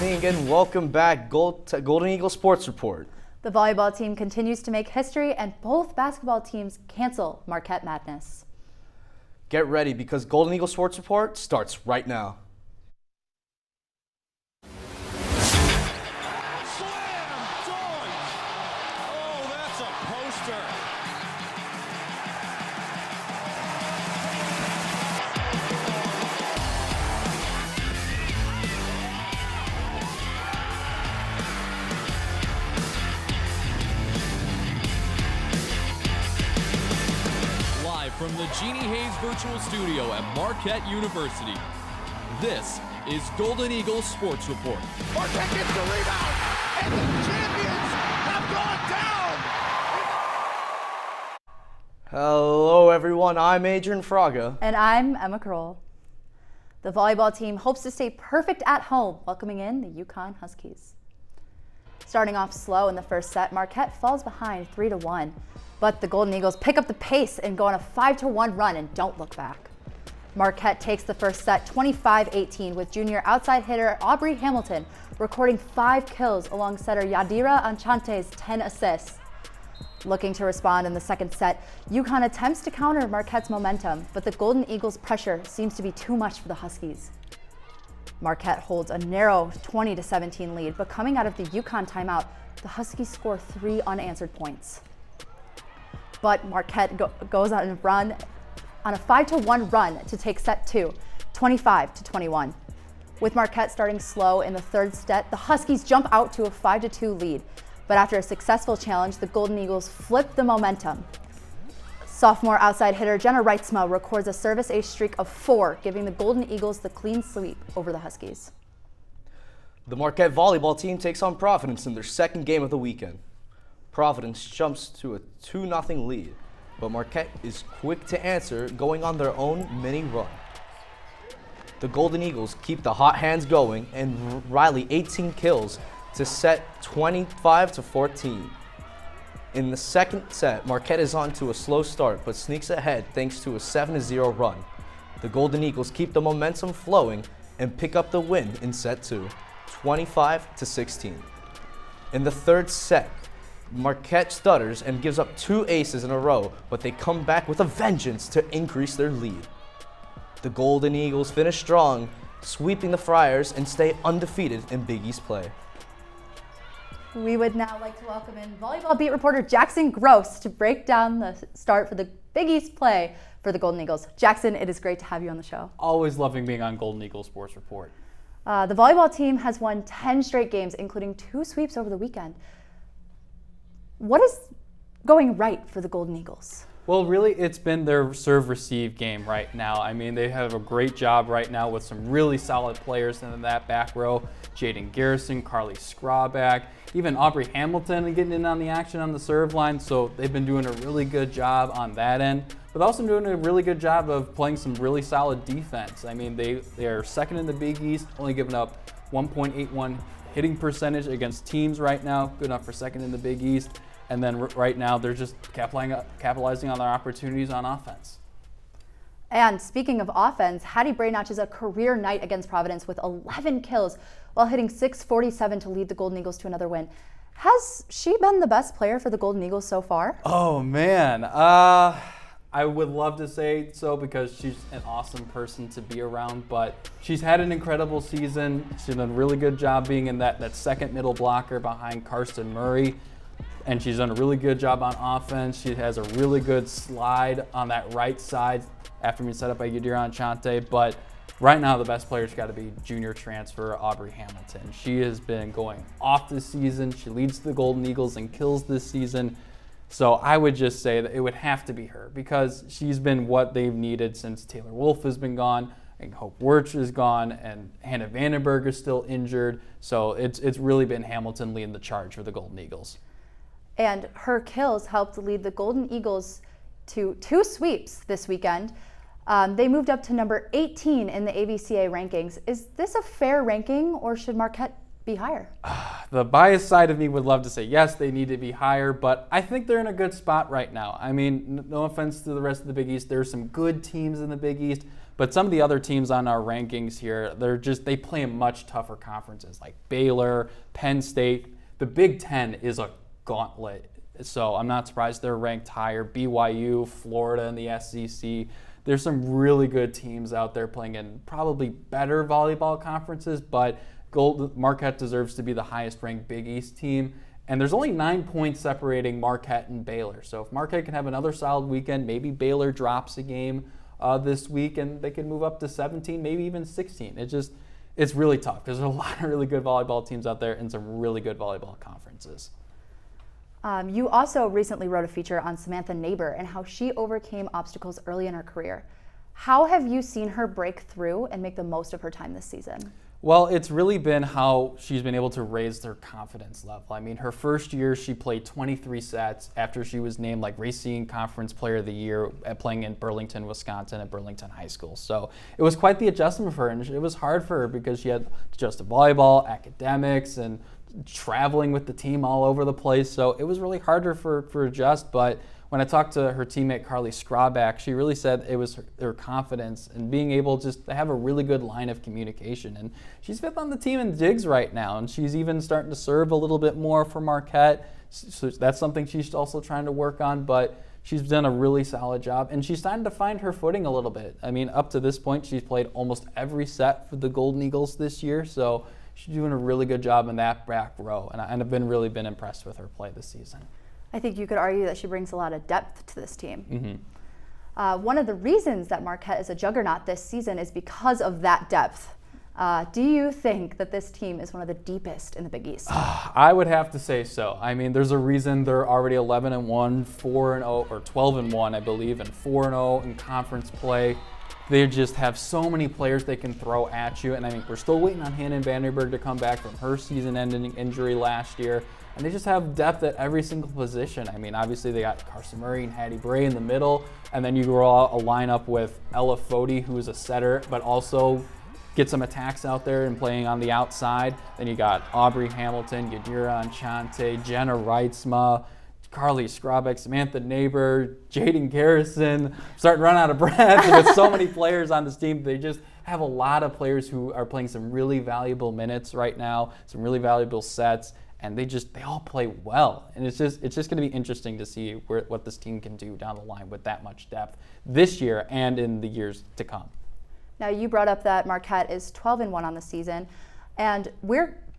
listening and welcome back to Golden Eagle Sports Report. The volleyball team continues to make history and both basketball teams cancel Marquette Madness. Get ready because Golden Eagle Sports Report starts right now. From the Jeannie Hayes Virtual Studio at Marquette University, this is Golden Eagle Sports Report. Marquette gets the rebound, and the champions have gone down. Hello everyone, I'm Adrian Fraga. And I'm Emma Kroll. The volleyball team hopes to stay perfect at home, welcoming in the UConn Huskies. Starting off slow in the first set, Marquette falls behind 3-1. But the Golden Eagles pick up the pace and go on a 5-1 run and don't look back. Marquette takes the first set 25-18 with junior outside hitter Aubrey Hamilton recording 5 kills along setter Yadira Anchante's 10 assists. Looking to respond in the second set, UConn attempts to counter Marquette's momentum, but the Golden Eagles' pressure seems to be too much for the Huskies. Marquette holds a narrow 20-17 lead, but coming out of the UConn timeout, the Huskies score 3 unanswered points. But Marquette goes on a 5-1 run to take set 2, 25-21. With Marquette starting slow in the third set, the Huskies jump out to a 5-2 lead. But after a successful challenge, the Golden Eagles flip the momentum. Sophomore outside hitter Jenna Reitzma records a service ace streak of 4, giving the Golden Eagles the clean sweep over the Huskies. The Marquette volleyball team takes on Providence in their second game of the weekend. Providence jumps to a 2-0 lead, but Marquette is quick to answer, going on their own mini run. The Golden Eagles keep the hot hands going and Riley 18 kills to set 25-14. In the second set, Marquette is on to a slow start but sneaks ahead thanks to a 7-0 run. The Golden Eagles keep the momentum flowing and pick up the win in set 2, 25-16. In the third set, Marquette stutters and gives up 2 aces in a row, but they come back with a vengeance to increase their lead. The Golden Eagles finish strong, sweeping the Friars and stay undefeated in Big East play. We would now like to welcome in volleyball beat reporter Jackson Gross to break down the start for the Big East play for the Golden Eagles. Jackson, it is great to have you on the show. Always loving being on Golden Eagle Sports Report. The volleyball team has won 10 straight games, including 2 sweeps over the weekend. What is going right for the Golden Eagles? Well, really, it's been their serve-receive game right now. I mean, they have a great job right now with some really solid players in that back row. Jaden Garrison, Carly Scrawback, even Aubrey Hamilton getting in on the action on the serve line. So they've been doing a really good job on that end, but also doing a really good job of playing some really solid defense. I mean, they are second in the Big East, only giving up 1.81 hitting percentage against teams right now. Good enough for second in the Big East. And then right now, they're just capitalizing on their opportunities on offense. And speaking of offense, Hattie Bray notches a career night against Providence with 11 kills while hitting .647 to lead the Golden Eagles to another win. Has she been the best player for the Golden Eagles so far? Oh, man. I would love to say so because she's an awesome person to be around, but she's had an incredible season. She's done a really good job being in that second middle blocker behind Karsten Murray. And she's done a really good job on offense. She has a really good slide on that right side after being set up by Yadira Enchante. But right now, the best player's got to be junior transfer Aubrey Hamilton. She has been going off this season. She leads the Golden Eagles in kills this season. So I would just say that it would have to be her because she's been what they've needed since Taylor Wolf has been gone and Hope Wirtz is gone and Hannah Vandenberg is still injured. So it's really been Hamilton leading the charge for the Golden Eagles. And her kills helped lead the Golden Eagles to 2 sweeps this weekend. They moved up to number 18 in the AVCA rankings. Is this a fair ranking or should Marquette be higher? The biased side of me would love to say yes, they need to be higher, but I think they're in a good spot right now. I mean, no offense to the rest of the Big East. There's some good teams in the Big East, But some of the other teams on our rankings here, they play in much tougher conferences like Baylor, Penn State. The Big Ten is a gauntlet, so I'm not surprised they're ranked higher. BYU, Florida, and the SEC. There's some really good teams out there playing in probably better volleyball conferences, but Marquette deserves to be the highest ranked Big East team. And there's only 9 points separating Marquette and Baylor. So if Marquette can have another solid weekend, maybe Baylor drops a game this week and they can move up to 17, maybe even 16. It's really tough because there's a lot of really good volleyball teams out there and some really good volleyball conferences. You also recently wrote a feature on Samantha Neighbor and how she overcame obstacles early in her career. How have you seen her break through and make the most of her time this season? Well, it's really been how she's been able to raise their confidence level. I mean, her first year, she played 23 sets after she was named like Racine Conference Player of the Year at playing in Burlington, Wisconsin at Burlington High School. So it was quite the adjustment for her, and it was hard for her because she had to adjust to volleyball, academics, and traveling with the team all over the place. So it was really harder for adjust, but when I talked to her teammate Carly Skrabak, she really said it was her confidence and being able just to have a really good line of communication. And she's fifth on the team in digs right now, and she's even starting to serve a little bit more for Marquette. So that's something she's also trying to work on, but she's done a really solid job, and she's starting to find her footing a little bit. I mean, up to this point, she's played almost every set for the Golden Eagles this year, so she's doing a really good job in that back row, and I've really been impressed with her play this season. I think you could argue that she brings a lot of depth to this team. Mm-hmm. One of the reasons that Marquette is a juggernaut this season is because of that depth. Do you think that this team is one of the deepest in the Big East? I would have to say so. I mean, there's a reason they're already 11-1, 4-0, or 12-1, I believe, and 4-0 in conference play. They just have so many players they can throw at you, and I mean, we're still waiting on Hannon Vanderberg to come back from her season-ending injury last year. And they just have depth at every single position. I mean, obviously they got Carson Murray and Hattie Bray in the middle, and then you roll out a lineup with Ella Foti, who is a setter, but also get some attacks out there and playing on the outside. Then you got Aubrey Hamilton, Yadira Enchante, Jenna Reitzma, Carly Skrabak, Samantha Neighbor, Jaden Garrison. Starting to run out of breath with so many players on this team. They just have a lot of players who are playing some really valuable minutes right now, some really valuable sets. And they all play well, and it's just going to be interesting to see what this team can do down the line with that much depth this year and in the years to come. Now, you brought up that Marquette is 12-1 on the season, and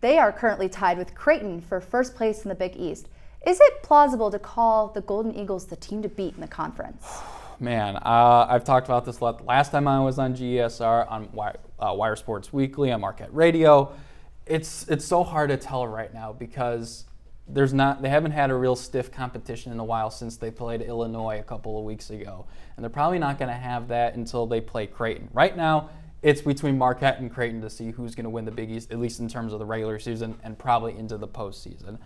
they are currently tied with Creighton for first place in the Big East. Is it plausible to call the Golden Eagles the team to beat in the conference? Man, I've talked about this a lot. Last time I was on GESR, on Wire Sports Weekly, on Marquette Radio. It's so hard to tell right now because they haven't had a real stiff competition in a while since they played Illinois a couple of weeks ago. And they're probably not going to have that until they play Creighton. Right now, it's between Marquette and Creighton to see who's going to win the Big East, at least in terms of the regular season and probably into the postseason.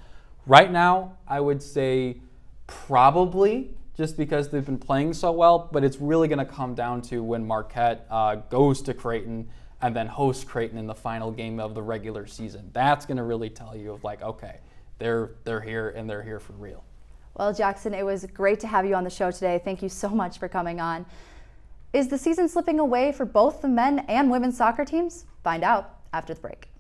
Right now, I would say probably just because they've been playing so well, but it's really going to come down to when Marquette goes to Creighton and then host Creighton in the final game of the regular season. That's going to really tell you of like, okay, they're here and they're here for real. Well, Jackson, it was great to have you on the show today. Thank you so much for coming on. Is the season slipping away for both the men and women's soccer teams? Find out after the break.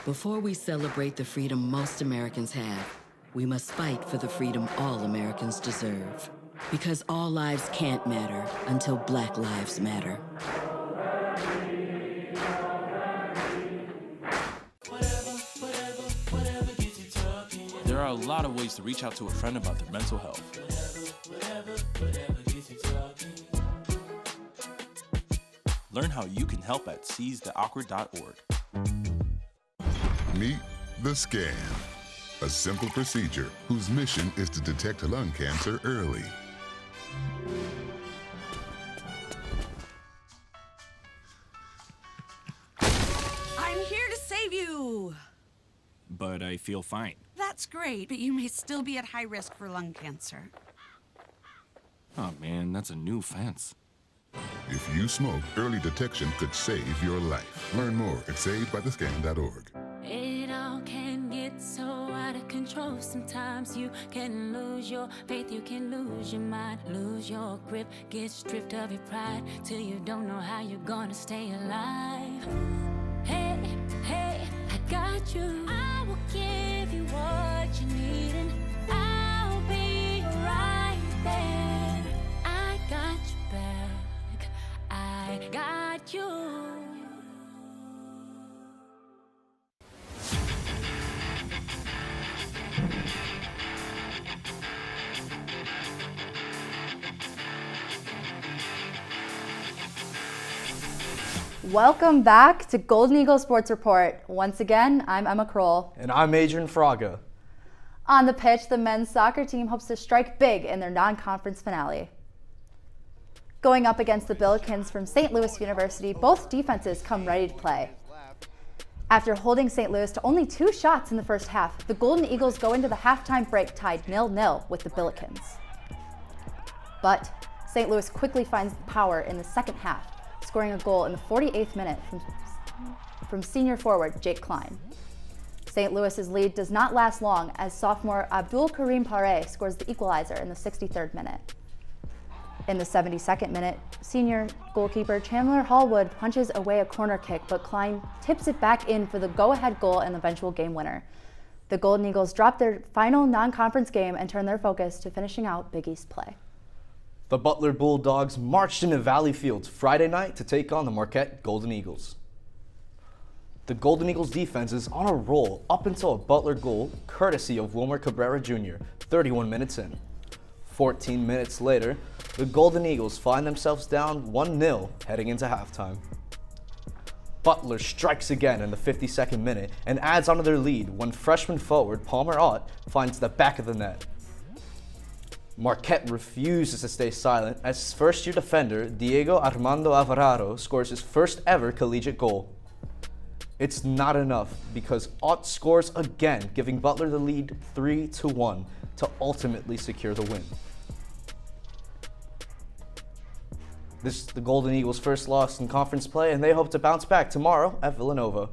Before we celebrate the freedom most Americans have, we must fight for the freedom all Americans deserve. Because all lives can't matter until Black lives matter. There are a lot of ways to reach out to a friend about their mental health. Learn how you can help at seizetheawkward.org. Meet the Scan, a simple procedure whose mission is to detect lung cancer early. you. But I feel fine. That's great, but you may still be at high risk for lung cancer. Oh man, that's a new fence. If you smoke, early detection could save your life. Learn more at savedbythescan.org. It all can get so out of control. Sometimes you can lose your faith, you can lose your mind, lose your grip, get stripped of your pride till you don't know how you're gonna stay alive. Hey, hey, I got you. I will give you what you need, and I'll be right there. I got you back. I got you. Welcome back to Golden Eagle Sports Report. Once again, I'm Emma Kroll. And I'm Adrian Fraga. On the pitch, the men's soccer team hopes to strike big in their non-conference finale. Going up against the Billikens from St. Louis University, both defenses come ready to play. After holding St. Louis to only 2 shots in the first half, the Golden Eagles go into the halftime break tied 0-0 with the Billikens. But St. Louis quickly finds power in the second half, scoring a goal in the 48th minute from senior forward Jake Klein. St. Louis's lead does not last long as sophomore Abdul Karim Pare scores the equalizer in the 63rd minute. In the 72nd minute, senior goalkeeper Chandler Hallwood punches away a corner kick, but Klein tips it back in for the go-ahead goal and eventual game winner. The Golden Eagles drop their final non-conference game and turn their focus to finishing out Big East play. The Butler Bulldogs marched into Valley Fields Friday night to take on the Marquette Golden Eagles. The Golden Eagles defense is on a roll up until a Butler goal, courtesy of Wilmer Cabrera Jr., 31 minutes in. 14 minutes later, the Golden Eagles find themselves down 1-0 heading into halftime. Butler strikes again in the 52nd minute and adds onto their lead when freshman forward Palmer Ott finds the back of the net. Marquette refuses to stay silent as first-year defender Diego Armando Alvarado scores his first ever collegiate goal. It's not enough because Ott scores again, giving Butler the lead 3-1 to ultimately secure the win. This is the Golden Eagles' first loss in conference play, and they hope to bounce back tomorrow at Villanova.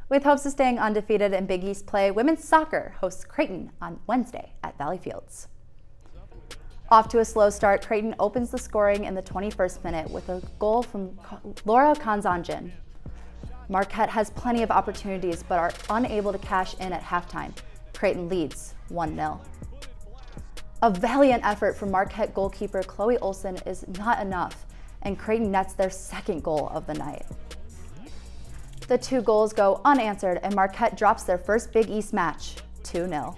With hopes of staying undefeated in Big East play, women's soccer hosts Creighton on Wednesday at Valley Fields. Off to a slow start, Creighton opens the scoring in the 21st minute with a goal from Laura Kanzanjin. Marquette has plenty of opportunities but are unable to cash in at halftime. Creighton leads 1-0. A valiant effort from Marquette goalkeeper Chloe Olsen is not enough, and Creighton nets their second goal of the night. The 2 goals go unanswered, and Marquette drops their first Big East match, 2-0.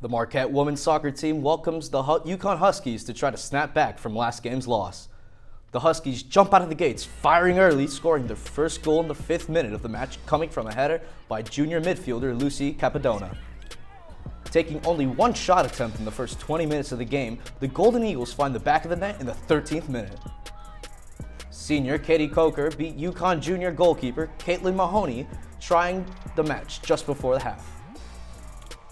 The Marquette women's soccer team welcomes the UConn Huskies to try to snap back from last game's loss. The Huskies jump out of the gates, firing early, scoring their first goal in the 5th minute of the match, coming from a header by junior midfielder Lucy Capadona. Taking only 1 shot attempt in the first 20 minutes of the game, the Golden Eagles find the back of the net in the 13th minute. Senior Katie Coker beat UConn junior goalkeeper Caitlin Mahoney, trying the match just before the half.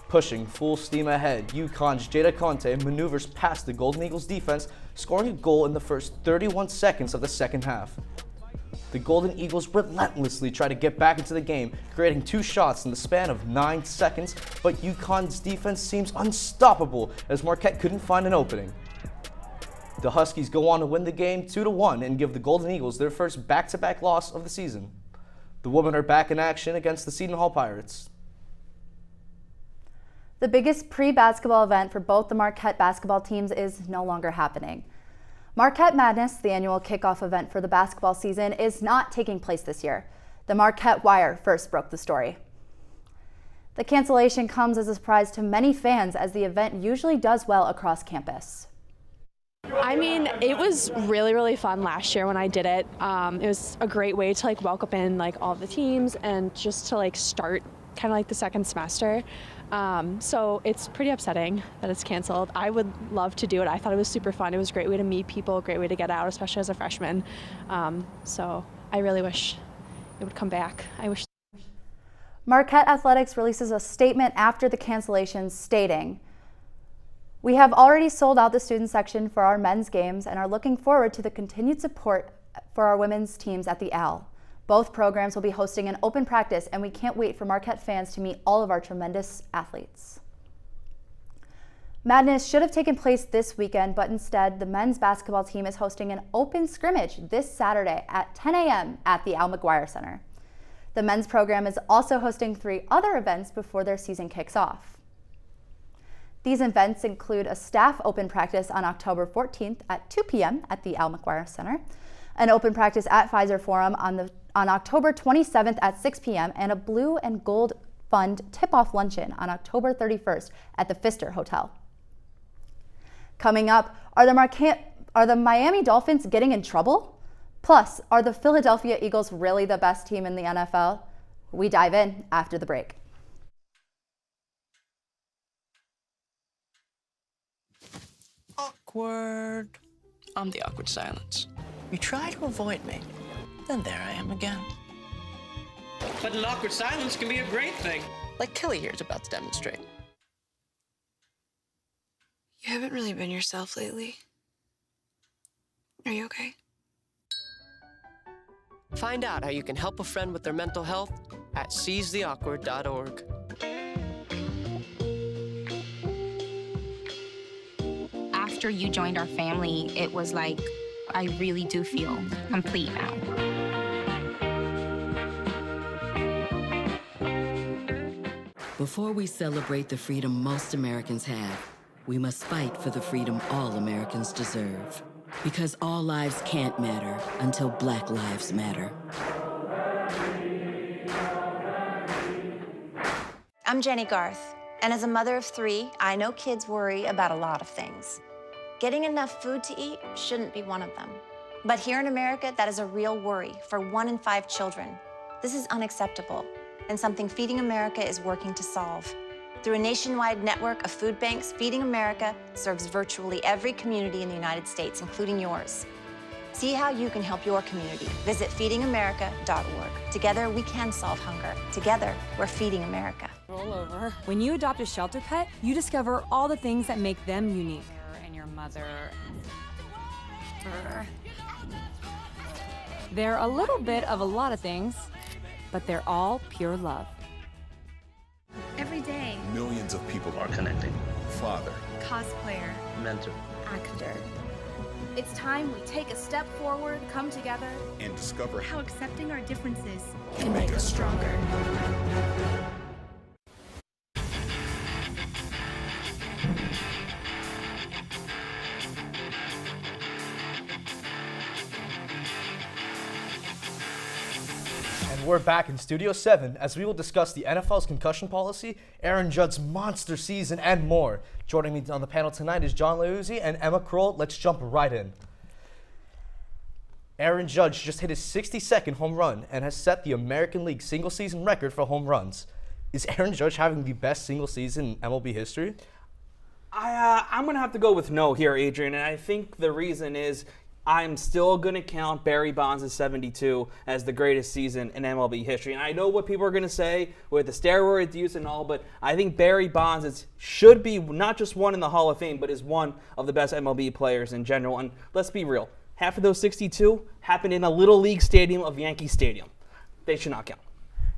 Pushing full steam ahead, UConn's Jada Conte maneuvers past the Golden Eagles defense, scoring a goal in the first 31 seconds of the second half. The Golden Eagles relentlessly try to get back into the game, creating 2 shots in the span of 9 seconds, but UConn's defense seems unstoppable as Marquette couldn't find an opening. The Huskies go on to win the game 2-1 and give the Golden Eagles their first back-to-back loss of the season. The women are back in action against the Seton Hall Pirates. The biggest pre-basketball event for both the Marquette basketball teams is no longer happening. Marquette Madness, the annual kickoff event for the basketball season, is not taking place this year. The Marquette Wire first broke the story. The cancellation comes as a surprise to many fans as the event usually does well across campus. I mean, it was really fun last year when I did it. It was a great way to welcome in all the teams and just to start kind of the second semester. So it's pretty upsetting that it's canceled. I would love to do it. I thought it was super fun. It was a great way to meet people, a great way to get out, especially as a freshman. So I really wish it would come back. I wish. Marquette Athletics releases a statement after the cancellations stating, "We have already sold out the student section for our men's games and are looking forward to the continued support for our women's teams at the Al. Both programs will be hosting an open practice and we can't wait for Marquette fans to meet all of our tremendous athletes." Madness should have taken place this weekend, but instead the men's basketball team is hosting an open scrimmage this Saturday at 10 a.m. at the Al McGuire Center. The men's program is also hosting 3 other events before their season kicks off. These events include a staff open practice on October 14th at 2 p.m. at the Al McGuire Center, an open practice at Pfizer Forum on October 27th at 6 p.m., and a Blue and Gold Fund tip-off luncheon on October 31st at the Pfister Hotel. Coming up, are the Miami Dolphins getting in trouble? Plus, are the Philadelphia Eagles really the best team in the NFL? We dive in after the break. Awkward. I'm the awkward silence. You try to avoid me, then there I am again. But an awkward silence can be a great thing. Like Kelly here is about to demonstrate. You haven't really been yourself lately. Are you okay? Find out how you can help a friend with their mental health at seizetheawkward.org. After you joined our family, it was like, I really do feel complete now. Before we celebrate the freedom most Americans have, we must fight for the freedom all Americans deserve. Because all lives can't matter until Black lives matter. I'm Jenny Garth, and as a mother of 3, I know kids worry about a lot of things. Getting enough food to eat shouldn't be one of them. But here in America, that is a real worry for 1 in 5 children. This is unacceptable, and something Feeding America is working to solve. Through a nationwide network of food banks, Feeding America serves virtually every community in the United States, including yours. See how you can help your community. Visit feedingamerica.org. Together, we can solve hunger. Together, we're Feeding America. Roll over. When you adopt a shelter pet, you discover all the things that make them unique. And your mother. They're a little bit of a lot of things, but they're all pure love. Every day. Millions of people are connecting. Father. Cosplayer. Mentor. Actor. It's time we take a step forward, come together, and discover how accepting our differences can make us stronger. We're back in Studio 7 as we will discuss the NFL's concussion policy, Aaron Judge's monster season, and more. Joining me on the panel tonight is John Leuzzi and Emma Kroll. Let's jump right in. Aaron Judge just hit his 62nd home run and has set the American League single-season record for home runs. Is Aaron Judge having the best single season in MLB history? I'm going to have to go with no here, Adrian, and I think the reason is I'm still going to count Barry Bonds' 72 as the greatest season in MLB history. And I know what people are going to say with the steroid use and all, but I think Barry Bonds should be not just one in the Hall of Fame, but is one of the best MLB players in general. And let's be real, half of those 62 happened in a little league stadium of Yankee Stadium. They should not count.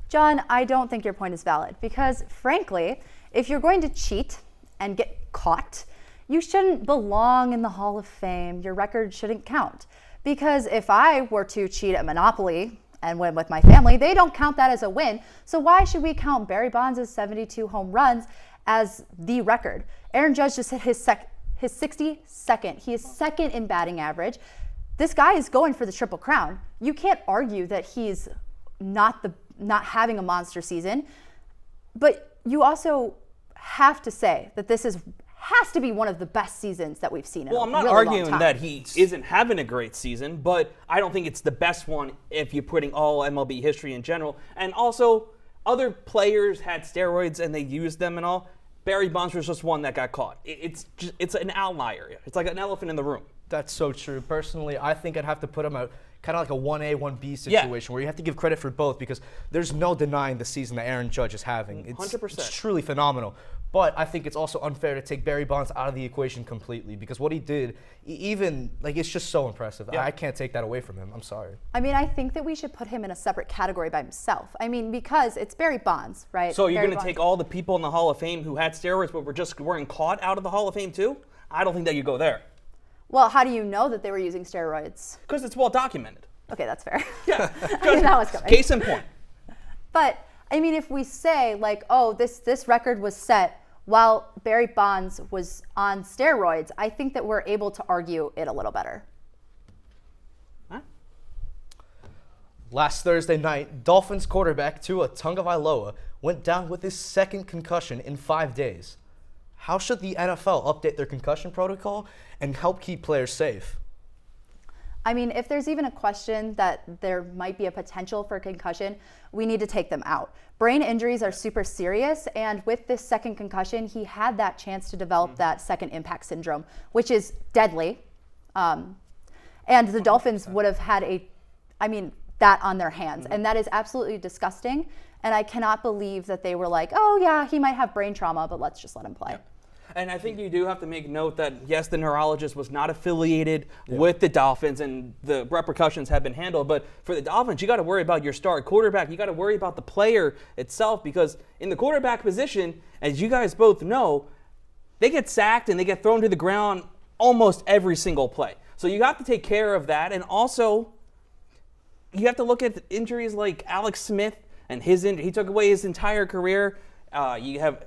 John, I don't think your point is valid because, frankly, if you're going to cheat and get caught, you shouldn't belong in the Hall of Fame. Your record shouldn't count. Because if I were to cheat at Monopoly and win with my family, they don't count that as a win. So why should we count Barry Bonds' 72 home runs as the record? Aaron Judge just hit his 62nd. He is second in batting average. This guy is going for the Triple Crown. You can't argue that he's not having a monster season. But you also have to say that this has to be one of the best seasons that we've seen in a really long time. Well, I'm not arguing that he isn't having a great season, but I don't think it's the best one if you're putting all MLB history in general. And also, other players had steroids and they used them and all. Barry Bonds was just one that got caught. It's an outlier. It's like an elephant in the room. That's so true. Personally, I think I'd have to put him at kind of like a 1A, 1B situation where you have to give credit for both because there's no denying the season that Aaron Judge is having. It's 100%. truly phenomenal. But I think it's also unfair to take Barry Bonds out of the equation completely because what he did, it's just so impressive. Yeah. I can't take that away from him. I'm sorry. I mean, I think that we should put him in a separate category by himself. I mean, because it's Barry Bonds, right? So you're Barry going to take all the people in the Hall of Fame who had steroids but weren't caught out of the Hall of Fame too? I don't think that you go there. Well, how do you know that they were using steroids? Because it's well documented. Okay, that's fair. Yeah. I mean, that was coming. Case in point. But, I mean, if we say, like, oh, this record was set while Barry Bonds was on steroids, I think that we're able to argue it a little better. Last Thursday night, Dolphins quarterback Tua Tagovailoa went down with his second concussion in 5 days. How should the NFL update their concussion protocol and help keep players safe? I mean, if there's even a question that there might be a potential for concussion, we need to take them out. Brain injuries are super serious, and with this second concussion, he had that chance to develop that second impact syndrome, which is deadly. And the Dolphins would have had that on their hands, and that is absolutely disgusting. And I cannot believe that they were like, oh yeah, he might have brain trauma, but let's just let him play. Yeah. And I think you do have to make note that, yes, the neurologist was not affiliated with the Dolphins and the repercussions have been handled. But for the Dolphins, you got to worry about your star quarterback. You got to worry about the player itself because in the quarterback position, as you guys both know, they get sacked and they get thrown to the ground almost every single play. So you have to take care of that. And also, you have to look at injuries like Alex Smith and his injury. He took away his entire career. You have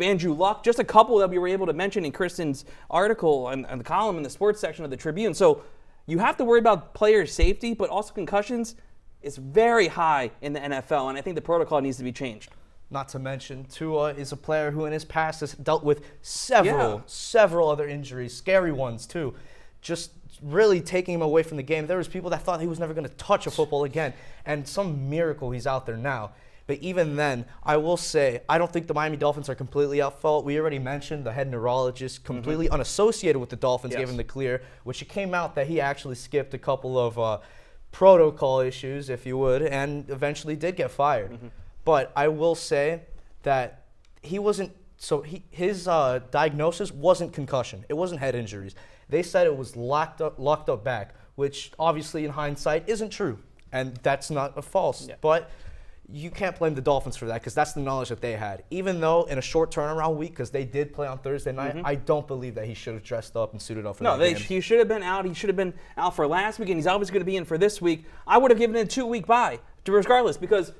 Andrew Luck, just a couple that we were able to mention in Kristen's article and the column in the sports section of the Tribune. So you have to worry about player safety, but also concussions is very high in the NFL, and I think the protocol needs to be changed. Not to mention, Tua is a player who in his past has dealt with several other injuries, scary ones too. Just really taking him away from the game. There was people that thought he was never going to touch a football again, and some miracle he's out there now. But even then, I will say, I don't think the Miami Dolphins are completely at fault. We already mentioned the head neurologist, completely unassociated with the Dolphins, gave him the clear, which it came out that he actually skipped a couple of protocol issues, if you would, and eventually did get fired. But I will say that he wasn't, his diagnosis wasn't concussion. It wasn't head injuries. They said it was locked up back, which obviously in hindsight isn't true, and that's not a false. But you can't blame the Dolphins for that because that's the knowledge that they had. Even though in a short turnaround week, because they did play on Thursday night, I don't believe that he should have dressed up and suited up for that game. He should have been out. He should have been out for last week, and he's obviously going to be in for this week. I would have given it a 2-week bye, regardless, because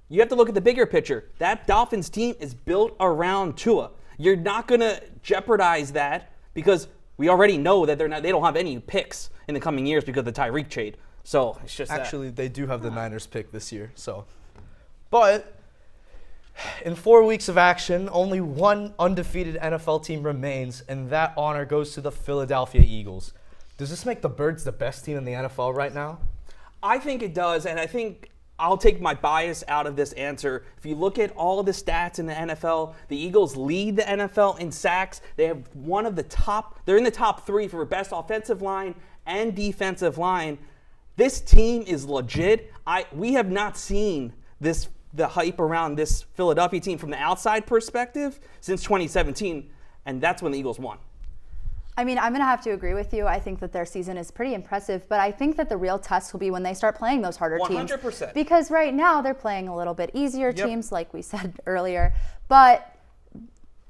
you have to look at the bigger picture. That Dolphins team is built around Tua. You're not going to jeopardize that because we already know that they don't have any picks in the coming years because of the Tyreek trade. So it's just actually they do have the Niners pick this year. But in 4 weeks of action, only one undefeated NFL team remains, and that honor goes to the Philadelphia Eagles. Does this make the Birds the best team in the NFL right now? I think it does, and I think I'll take my bias out of this answer. If you look at all of the stats in the NFL, the Eagles lead the NFL in sacks. They have they're in the top 3 for best offensive line and defensive line. This team is legit. We have not seen the hype around this Philadelphia team from the outside perspective since 2017, and that's when the Eagles won. I mean, I'm going to have to agree with you. I think that their season is pretty impressive, but I think that the real test will be when they start playing those harder teams. 100%. Because right now they're playing a little bit easier teams, like we said earlier. But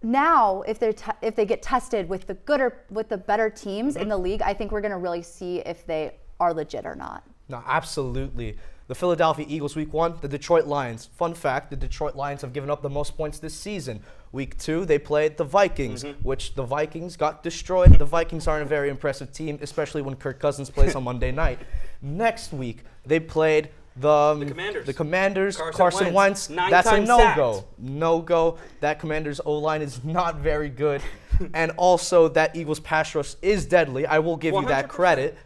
now, if they get tested with the better teams in the league, I think we're going to really see if they are legit or not. No, absolutely. The Philadelphia Eagles, week 1, the Detroit Lions. Fun fact, the Detroit Lions have given up the most points this season. Week 2, they played the Vikings, which the Vikings got destroyed. The Vikings aren't a very impressive team, especially when Kirk Cousins plays on Monday night. Next week, they played the Commanders. Carson Wentz. That's a no-go. No-go. That Commanders O-line is not very good. And also, that Eagles pass rush is deadly. I will give you that credit.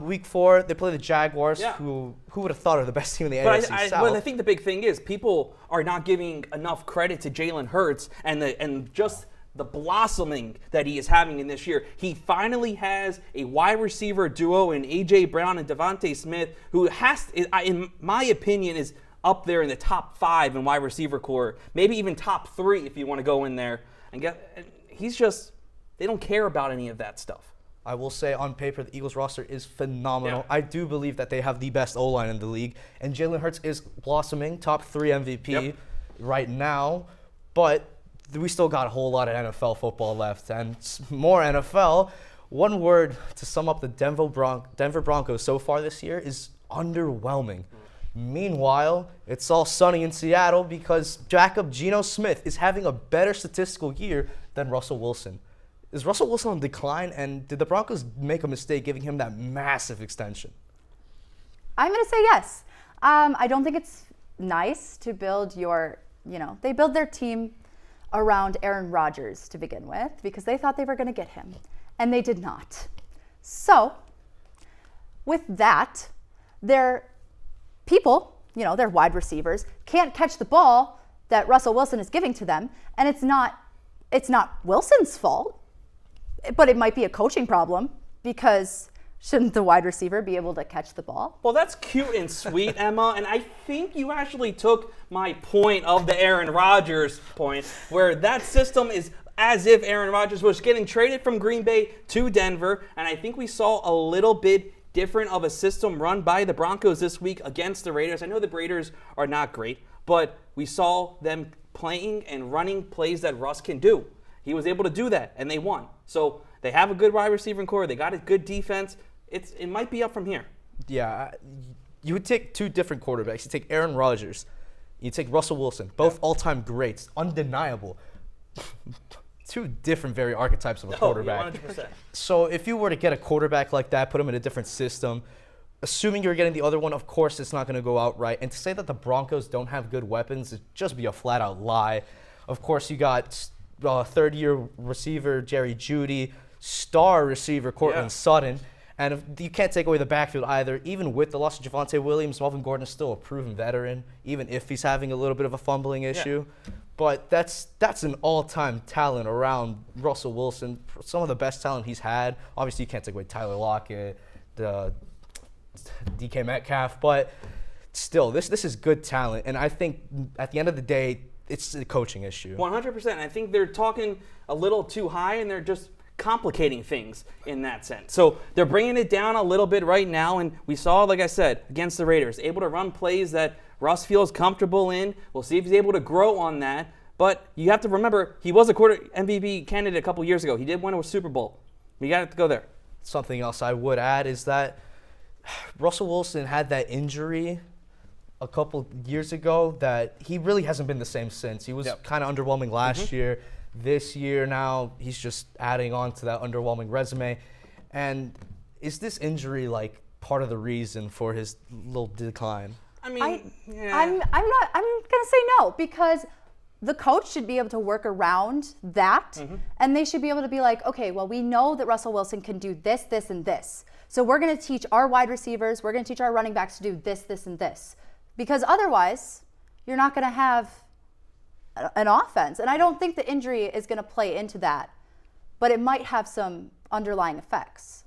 Week 4, they play the Jaguars, who would have thought are the best team in the AFC South. But I think the big thing is people are not giving enough credit to Jalen Hurts and just the blossoming that he is having in this year. He finally has a wide receiver duo in A.J. Brown and Devontae Smith, who has, in my opinion, is up there in the top 5 in wide receiver core, maybe even top 3 if you want to go in there. And they don't care about any of that stuff. I will say on paper, the Eagles roster is phenomenal. Yeah. I do believe that they have the best O-line in the league. And Jalen Hurts is blossoming, top 3 MVP right now. But we still got a whole lot of NFL football left. And more NFL. One word to sum up the Denver Broncos so far this year is underwhelming. Meanwhile, it's all sunny in Seattle because Jacob Geno Smith is having a better statistical year than Russell Wilson. Is Russell Wilson on decline, and did the Broncos make a mistake giving him that massive extension? I'm going to say yes. I don't think it's nice to build they build their team around Aaron Rodgers to begin with because they thought they were going to get him, and they did not. So, with that, their people, their wide receivers, can't catch the ball that Russell Wilson is giving to them, and it's not Wilson's fault. But it might be a coaching problem because shouldn't the wide receiver be able to catch the ball? Well, that's cute and sweet, Emma, and I think you actually took my point of the Aaron Rodgers point, where that system is as if Aaron Rodgers was getting traded from Green Bay to Denver, and I think we saw a little bit different of a system run by the Broncos this week against the Raiders. I know the Raiders are not great, but we saw them playing and running plays that Russ can do. He was able to do that, and they won. So they have a good wide receiving core. They got a good defense. It might be up from here. Yeah, you would take 2 different quarterbacks. You take Aaron Rodgers. You take Russell Wilson. Both all-time greats, undeniable. 2 different very archetypes of a quarterback. 100%. So if you were to get a quarterback like that, put him in a different system, assuming you're getting the other one, of course it's not going to go out right. And to say that the Broncos don't have good weapons would just be a flat-out lie. Of course, you got third-year receiver Jerry Jeudy, star receiver Courtland Sutton, and you can't take away the backfield either. Even with the loss of Javonte Williams, Melvin Gordon is still a proven veteran, even if he's having a little bit of a fumbling issue. But that's an all-time talent around Russell Wilson, some of the best talent he's had. Obviously, you can't take away Tyler Lockett, the DK Metcalf, but still, this is good talent. And I think at the end of the day, it's a coaching issue. 100%. I think they're talking a little too high, and they're just complicating things in that sense. So they're bringing it down a little bit right now, and we saw, like I said, against the Raiders, able to run plays that Russ feels comfortable in. We'll see if he's able to grow on that. But you have to remember, he was a MVP candidate a couple years ago. He did win a Super Bowl. We got to go there. Something else I would add is that Russell Wilson had that injury a couple years ago that he really hasn't been the same since. He was kind of underwhelming last year. This year now, he's just adding on to that underwhelming resume. And is this injury like part of the reason for his little decline? I mean, I'm gonna say no, because the coach should be able to work around that, and they should be able to be like, okay, well, we know that Russell Wilson can do this, this, and this. So we're gonna teach our wide receivers, we're gonna teach our running backs to do this, this, and this. Because otherwise, you're not gonna have an offense. And I don't think the injury is gonna play into that, but it might have some underlying effects.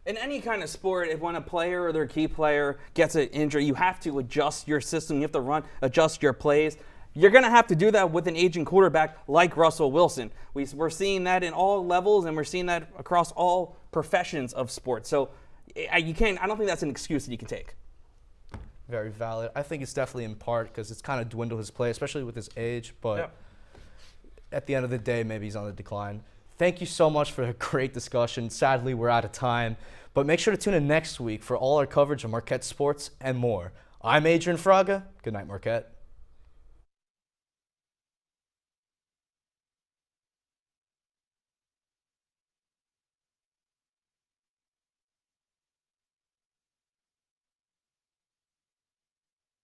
In any kind of sport, if when a player or their key player gets an injury, you have to adjust your system. You have to adjust your plays. You're going to have to do that with an aging quarterback like Russell Wilson. We're seeing that in all levels, and we're seeing that across all professions of sports. So I don't think that's an excuse that you can take. Very valid. I think it's definitely in part because it's kind of dwindled his play, especially with his age. But at the end of the day, maybe he's on the decline. Thank you so much for a great discussion. Sadly, we're out of time. But make sure to tune in next week for all our coverage of Marquette sports and more. I'm Adrian Fraga. Good night, Marquette.